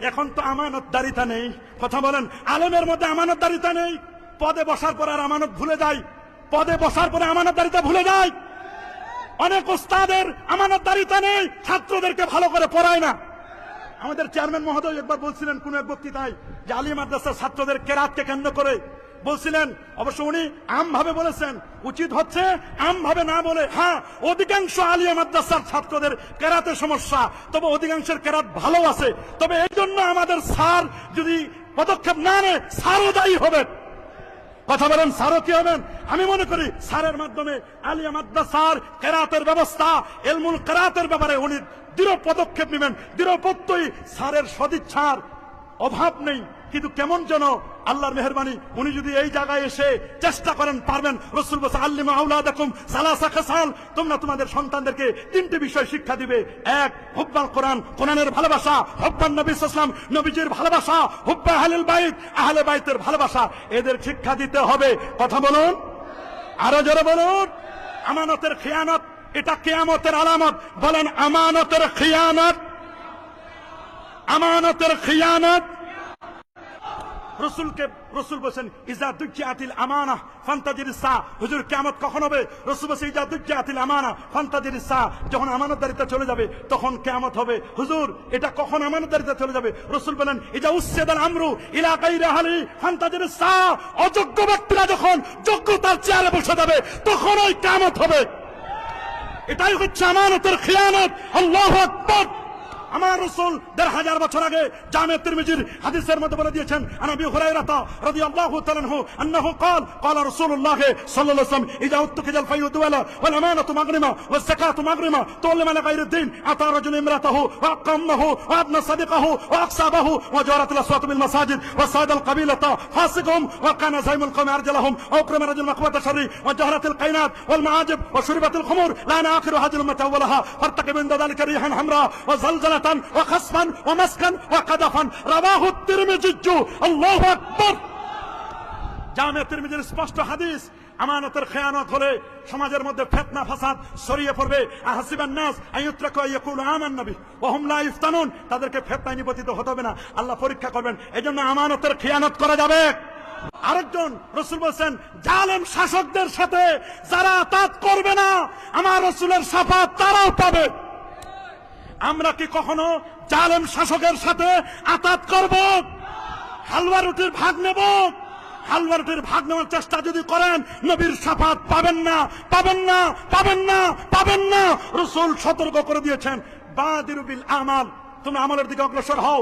এখন তো আমানতদারিতা নেই। কথা বলেন, আলেমের মধ্যে আমানতদারিতা নেই। পদে বসার পর আর আমানত ভুলে যায়, পদে বসার পরে আমানতদারিতা ভুলে যায়। অনেক ওস্তাদের আমানতদারিতা নেই, ছাত্রদেরকে ভালো করে পড়ায় না। আমাদের চেয়ারম্যান মহোদয় একবার বলছিলেন কোন এক বক্তৃতায় যে আলিয়া মাদ্রাসার ছাত্রদের কেরাতকে কেন্দ্র করে বলছিলেন, অবশ্য উনি আমভাবে বলেছেন, উচিত হচ্ছে আমভাবে না বলে, হ্যাঁ অধিকাংশ আলিয়া মাদ্রাসার ছাত্রদের কেরাতের সমস্যা, তবে অধিকাংশের কেরাত ভালো আছে। তবে এই জন্য আমাদের স্যার যদি পদক্ষেপ না নেয়, স্যারও দায়ী হবেন। কথা বলেন, স্যারও কি হবেন? আমি মনে করি স্যারের মাধ্যমে আলিয়া মাদ্রাসার কেরাতের ব্যবস্থা, এলমুল কেরাতের ব্যাপারে উনি দৃঢ় পদক্ষেপ নেবেন। দৃঢ়পত্যই স্যারের সদিচ্ছার অভাব নেই, কিন্তু কেমন যেন আল্লাহর মেহেরবানি উনি যদি এই জায়গায় এসে চেষ্টা করেন, পারবেন। রাসূল বলেছেন আল্লিমু আওলাদাকুম সালাসা খাসাল, তোমরা তোমাদের সন্তানদেরকে তিনটি বিষয় শিক্ষা দিবে। এক, হুব্বাল কোরআন, কোরআনের ভালোবাসা। হুব্বান নবী সাল্লাল্লাহু আলাইহি ওয়াসাল্লাম, নবীজির ভালোবাসা। হুব্বা আহলিল বাইত, আহলে বাইতের ভালোবাসা। এদের শিক্ষা দিতে হবে। কথা বলুন, আরো জোরে বলুন। আমানতের খিয়ানত, এটা কিয়ামতের আলামত। বলেন আমানতের খিয়ানত, আমানতের খিয়ানত। রসুল বলেছেন ইজা দুজ্জাতিল আমানা ফান্তাজিরিস সা। হুজুর কিয়ামত কখন হবে? রসুল বলেছেন ইজা দুজ্জাতিল আমানা ফান্তাজিরিস সা, যখন আমানতদারিতা চলে যাবে তখন কিয়ামত হবে। হুজুর এটা কখন আমানতদারিতা চলে যাবে? রসুল বলেন ইজা উসসিদাল আমরু ইলা গায়রি আহলি ফান্তাজিরিস সা, অযোগ্য ব্যক্তিরা যখন যোগ্যতার চেয়ারে বসে যাবে তখন ওই কিয়ামত হবে। এটাই হচ্ছে আমানতের খিয়ানত। আল্লাহু আকবার। আমার রাসূল ১৫০০ বছর আগে জামে তিরমিজির হাদিসের মধ্যে বলে দিয়েছেন, আন আবি হুরায়রা রাদিয়াল্লাহু তাআলা আনহু আন্নাহু قال قال رسول الله صلى الله عليه وسلم اذا اتخذ الفيء دولا والامانه مغرمه والزكاه مغرمه تولم على غير الدين اتى رجل امراته واقامه وابنى صديقه واقصابه وجارت الاصوات بالمساجد وصاد القبيله فاسقهم وكان زعيم القوم ارجلهم واكرم رجل مقوه الشر وجهرت القينات والمعاجب وشربت الخمور لان اخر هذه الامه اولها فارتقب عند ذلك ريحا حمراء وزلزله وخسفا ومسكا وقذفا رواه الترمذي। আল্লাহু আকবার। জামে তিরমিজির স্পষ্ট হাদিস। আমানতের খেয়ানত হলে সমাজের মধ্যে ফিতনা ফাসাদ ছড়িয়ে পড়বে। আহাসিবান নাস আইয়ুতরাকু ইয়াকুলু আমান্না বিহি ওয়া হুম লা ইফতানুন, তাদেরকে ফিতনায় নিপতিত হতে হবে না, আল্লাহ পরীক্ষা করবেন। এজন্য আমানতের খেয়ানত করা যাবে। আরেকজন রাসূল বলেন, জালেম শাসকদের সাথে যারা আতাত করবে না, আমার রাসূলের শাফাত তারাও পাবে। আমরা কি কখনো জালেম শাসকের সাথে আতাত করব? হালুয়া রুটির ভাগ নেব? হালুয়া রুটির ভাগ নেওয়ার চেষ্টা যদি করেন, নবীর শাফাত পাবেন না, পাবেন না, পাবেন না, পাবেন না। রাসূল সতর্ক করে দিয়েছেন, বাদিরু বিল আমাল, তোমরা আমলের দিকে অগ্রসর হও।